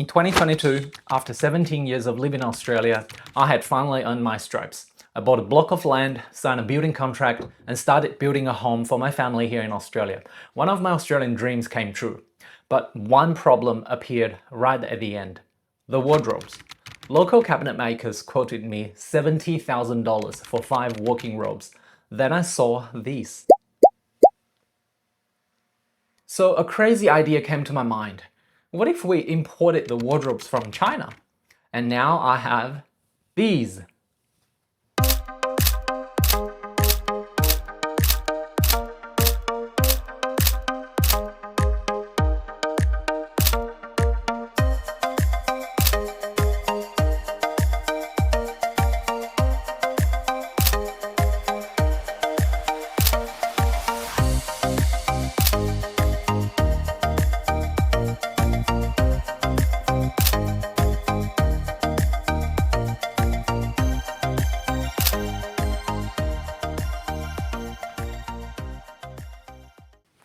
In 2022, after 17 years of living in Australia, I had finally earned my stripes. I bought a block of land, signed a building contract, and started building a home for my family here in Australia. One of my Australian dreams came true. But one problem appeared right at the end: the wardrobes. Local cabinet makers quoted me $70,000 for 5 walking robes. Then I saw these. So a crazy idea came to my mind. What if we imported the wardrobes from China? And now I have these.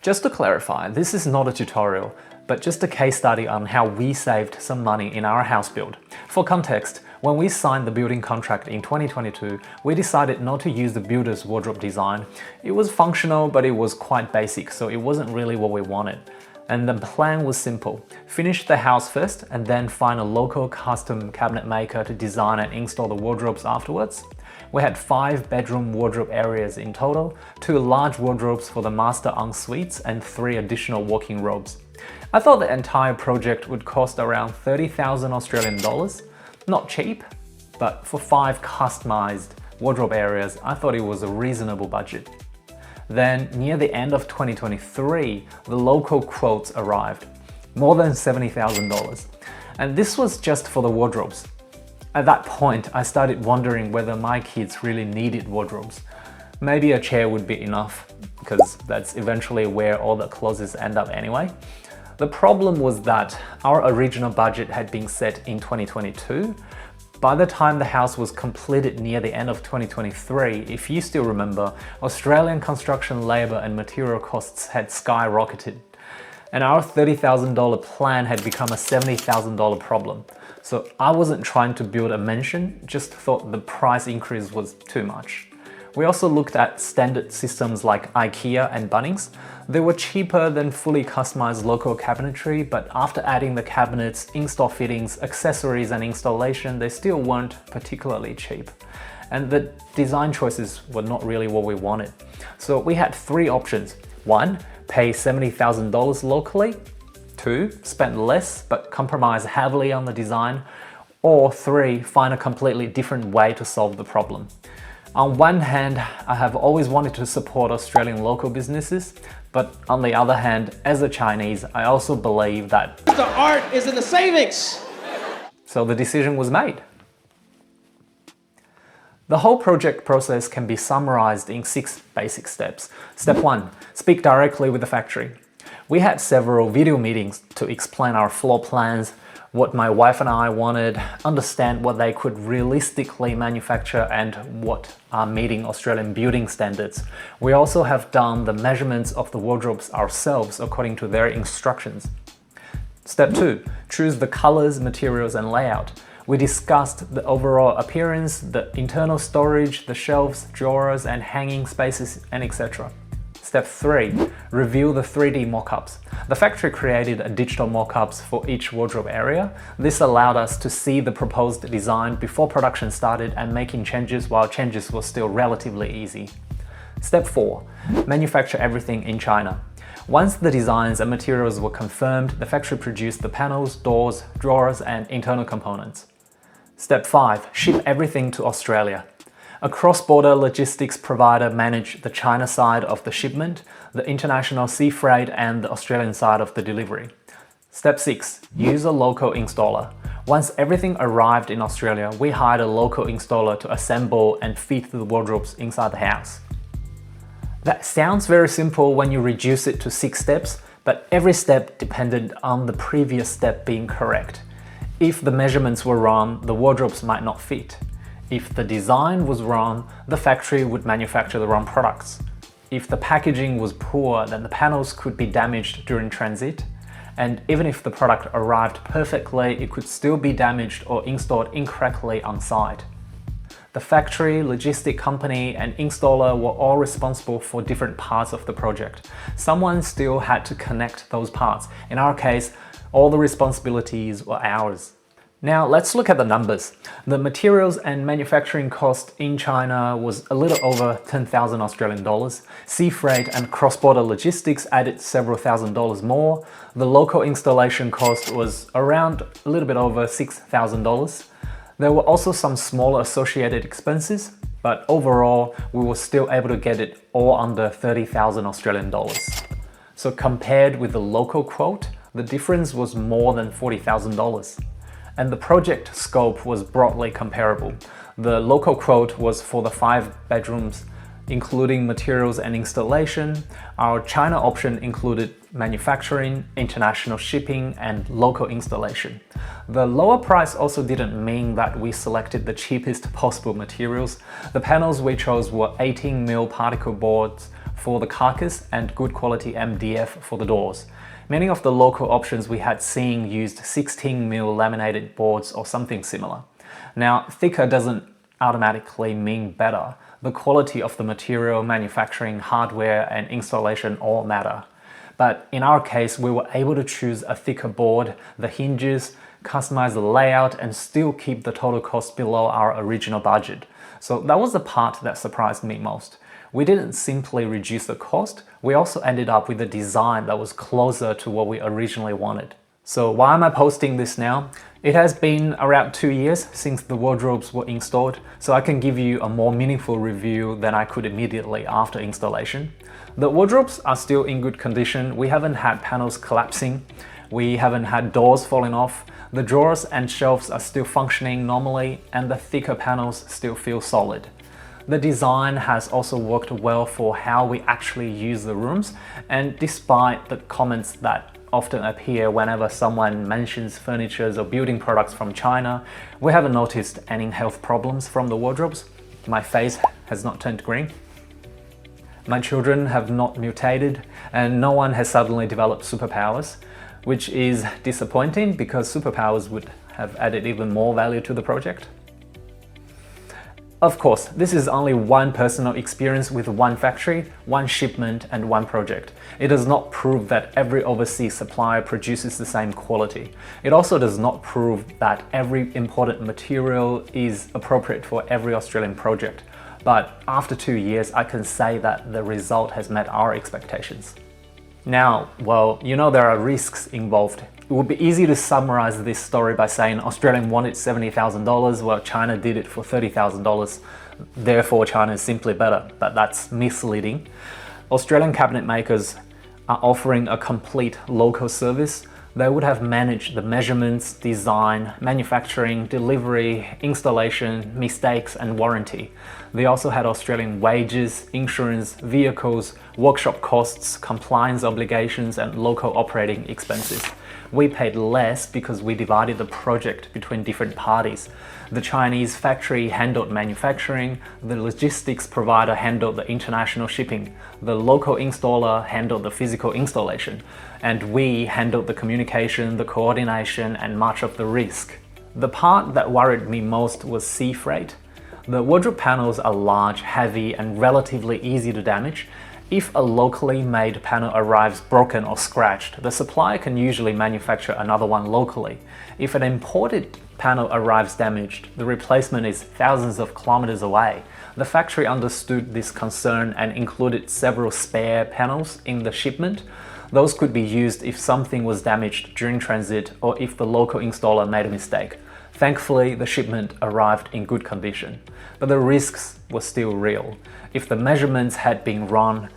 Just to clarify, this is not a tutorial, but just a case study on how we saved some money in our house build. For context, when we signed the building contract in 2022, we decided not to use the builder's wardrobe design. It was functional, but it was quite basic, so it wasn't really what we wanted. And the plan was simple: finish the house first and then find a local custom cabinet maker to design and install the wardrobes afterwards. We had 5 bedroom wardrobe areas in total, 2 large wardrobes for the master en-suites and 3 additional walking robes. I thought the entire project would cost around 30,000 Australian dollars. Not cheap, but for 5 customized wardrobe areas, I thought it was a reasonable budget. Then, near the end of 2023, the local quotes arrived, more than $70,000. And this was just for the wardrobes. At that point, I started wondering whether my kids really needed wardrobes. Maybe a chair would be enough, because that's eventually where all the clothes end up anyway. The problem was that our original budget had been set in 2022. By the time the house was completed near the end of 2023, if you still remember, Australian construction labour and material costs had skyrocketed. And our $30,000 plan had become a $70,000 problem. So I wasn't trying to build a mansion, just thought the price increase was too much. We also looked at standard systems like IKEA and Bunnings. They were cheaper than fully customized local cabinetry, but after adding the cabinets, in-store fittings, accessories and installation, they still weren't particularly cheap. And the design choices were not really what we wanted. So we had 3 options. 1, pay $70,000 locally. 2, spend less but compromise heavily on the design. Or 3, find a completely different way to solve the problem. On one hand, I have always wanted to support Australian local businesses, but on the other hand, as a Chinese, I also believe that the art is in the savings. So the decision was made. The whole project process can be summarized in 6 basic steps. Step 1, speak directly with the factory. We had several video meetings to explain our floor plans, what my wife and I wanted, understand what they could realistically manufacture and what are meeting Australian building standards. We also have done the measurements of the wardrobes ourselves according to their instructions. Step 2, choose the colors, materials and layout. We discussed the overall appearance, the internal storage, the shelves, drawers and hanging spaces and etc. Step 3, review the 3D mockups. The factory created a digital mockups for each wardrobe area. This allowed us to see the proposed design before production started and making changes while changes were still relatively easy. Step 4, manufacture everything in China. Once the designs and materials were confirmed, the factory produced the panels, doors, drawers and internal components. Step 5, ship everything to Australia. A cross-border logistics provider managed the China side of the shipment, the international sea freight and the Australian side of the delivery. Step 6, use a local installer. Once everything arrived in Australia, we hired a local installer to assemble and fit the wardrobes inside the house. That sounds very simple when you reduce it to 6 steps, but every step depended on the previous step being correct. If the measurements were wrong, the wardrobes might not fit. If the design was wrong, the factory would manufacture the wrong products. If the packaging was poor, then the panels could be damaged during transit. And even if the product arrived perfectly, it could still be damaged or installed incorrectly on site. The factory, logistic company, and installer were all responsible for different parts of the project. Someone still had to connect those parts. In our case, all the responsibilities were ours. Now let's look at the numbers. The materials and manufacturing cost in China was a little over 10,000 Australian dollars. Sea freight and cross-border logistics added several $1,000s more. The local installation cost was around a little bit over $6,000. There were also some smaller associated expenses, but overall, we were still able to get it all under 30,000 Australian dollars. So compared with the local quote, the difference was more than $40,000. And the project scope was broadly comparable. The local quote was for the 5 bedrooms, including materials and installation. Our China option included manufacturing, international shipping, and local installation. The lower price also didn't mean that we selected the cheapest possible materials. The panels we chose were 18mm particle boards for the carcass and good quality MDF for the doors. Many of the local options we had seen used 16mm laminated boards or something similar. Now, thicker doesn't automatically mean better. The quality of the material, manufacturing, hardware, and installation all matter. But in our case, we were able to choose a thicker board, the hinges, customize the layout, and still keep the total cost below our original budget. So that was the part that surprised me most. We didn't simply reduce the cost, we also ended up with a design that was closer to what we originally wanted. So why am I posting this now? It has been around 2 years since the wardrobes were installed, so I can give you a more meaningful review than I could immediately after installation. The wardrobes are still in good condition. We haven't had panels collapsing. We haven't had doors falling off. The drawers and shelves are still functioning normally, and the thicker panels still feel solid. The design has also worked well for how we actually use the rooms, and despite the comments that often appear whenever someone mentions furniture or building products from China, we haven't noticed any health problems from the wardrobes. My face has not turned green. My children have not mutated, and no one has suddenly developed superpowers, which is disappointing because superpowers would have added even more value to the project. Of course, this is only one personal experience with one factory, one shipment, and one project. It does not prove that every overseas supplier produces the same quality. It also does not prove that every imported material is appropriate for every Australian project. But after 2 years, I can say that the result has met our expectations. Now, well, you know there are risks involved. It would be easy to summarize this story by saying Australia wanted $70,000, while China did it for $30,000. Therefore, China is simply better, but that's misleading. Australian cabinet makers are offering a complete local service. They would have managed the measurements, design, manufacturing, delivery, installation, mistakes, and warranty. They also had Australian wages, insurance, vehicles, workshop costs, compliance obligations, and local operating expenses. We paid less because we divided the project between different parties. The Chinese factory handled manufacturing, the logistics provider handled the international shipping, the local installer handled the physical installation, and we handled the communication, the coordination, and much of the risk. The part that worried me most was sea freight. The wardrobe panels are large, heavy, and relatively easy to damage. If a locally made panel arrives broken or scratched, the supplier can usually manufacture another one locally. If an imported panel arrives damaged, the replacement is thousands of kilometers away. The factory understood this concern and included several spare panels in the shipment. Those could be used if something was damaged during transit or if the local installer made a mistake. Thankfully, the shipment arrived in good condition, but the risks were still real. If the measurements had been wrong,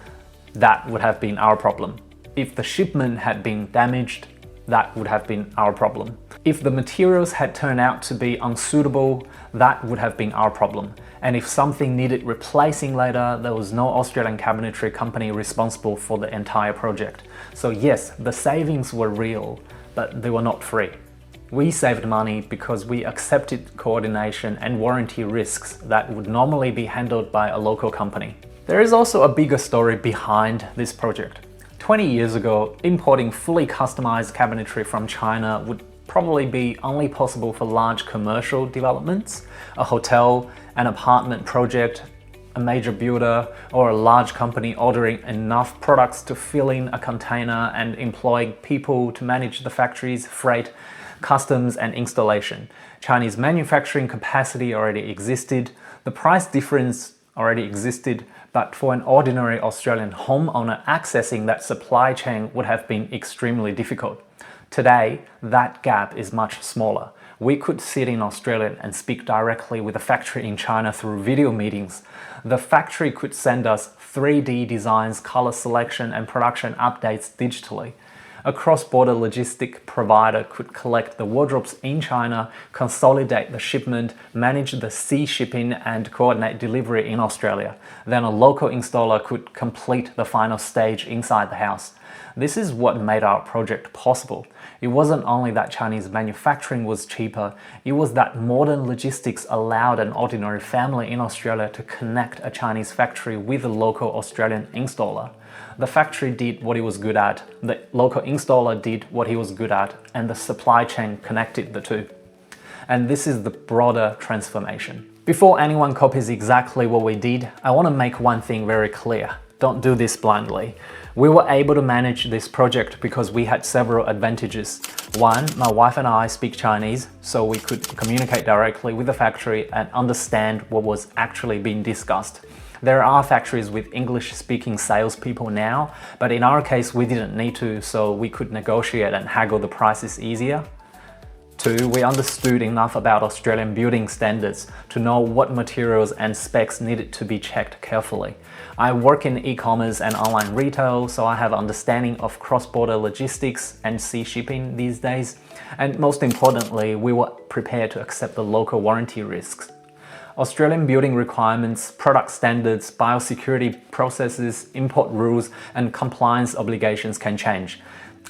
that would have been our problem. If the shipment had been damaged, that would have been our problem. If the materials had turned out to be unsuitable, that would have been our problem. And if something needed replacing later, there was no Australian cabinetry company responsible for the entire project. So yes, the savings were real, but they were not free. We saved money because we accepted coordination and warranty risks that would normally be handled by a local company. There is also a bigger story behind this project. 20 years ago, importing fully customized cabinetry from China would probably be only possible for large commercial developments, a hotel, an apartment project, a major builder, or a large company ordering enough products to fill in a container and employ people to manage the factory's freight, customs, and installation. Chinese manufacturing capacity already existed, the price difference already existed, but for an ordinary Australian homeowner, accessing that supply chain would have been extremely difficult. Today, that gap is much smaller. We could sit in Australia and speak directly with a factory in China through video meetings. The factory could send us 3D designs, color selection, and production updates digitally. A cross-border logistic provider could collect the wardrobes in China, consolidate the shipment, manage the sea shipping, and coordinate delivery in Australia. Then a local installer could complete the final stage inside the house. This is what made our project possible. It wasn't only that Chinese manufacturing was cheaper, it was that modern logistics allowed an ordinary family in Australia to connect a Chinese factory with a local Australian installer. The factory did what it was good at, the local installer did what he was good at, and the supply chain connected the two. And this is the broader transformation. Before anyone copies exactly what we did, I want to make one thing very clear. Don't do this blindly. We were able to manage this project because we had several advantages. One, my wife and I speak Chinese, so we could communicate directly with the factory and understand what was actually being discussed. There are factories with English-speaking salespeople now, but in our case, we didn't need to, so we could negotiate and haggle the prices easier. Two, we understood enough about Australian building standards to know what materials and specs needed to be checked carefully. I work in e-commerce and online retail, so I have understanding of cross-border logistics and sea shipping these days. And most importantly, we were prepared to accept the local warranty risks. Australian building requirements, product standards, biosecurity processes, import rules, and compliance obligations can change.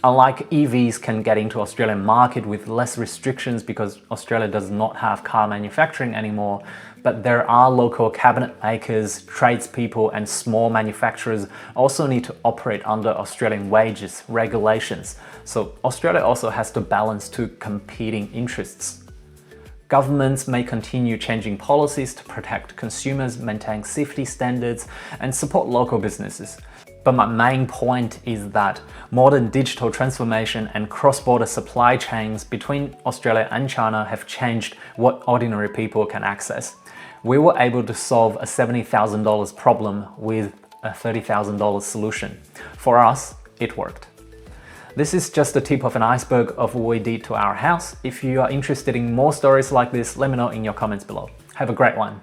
Unlike EVs can get into Australian market with less restrictions because Australia does not have car manufacturing anymore, but there are local cabinet makers, tradespeople, and small manufacturers also need to operate under Australian wages, regulations. So Australia also has to balance two competing interests. Governments may continue changing policies to protect consumers, maintain safety standards, and support local businesses. But my main point is that modern digital transformation and cross-border supply chains between Australia and China have changed what ordinary people can access. We were able to solve a $70,000 problem with a $30,000 solution. For us, it worked. This is just the tip of an iceberg of what we did to our house. If you are interested in more stories like this, let me know in your comments below. Have a great one.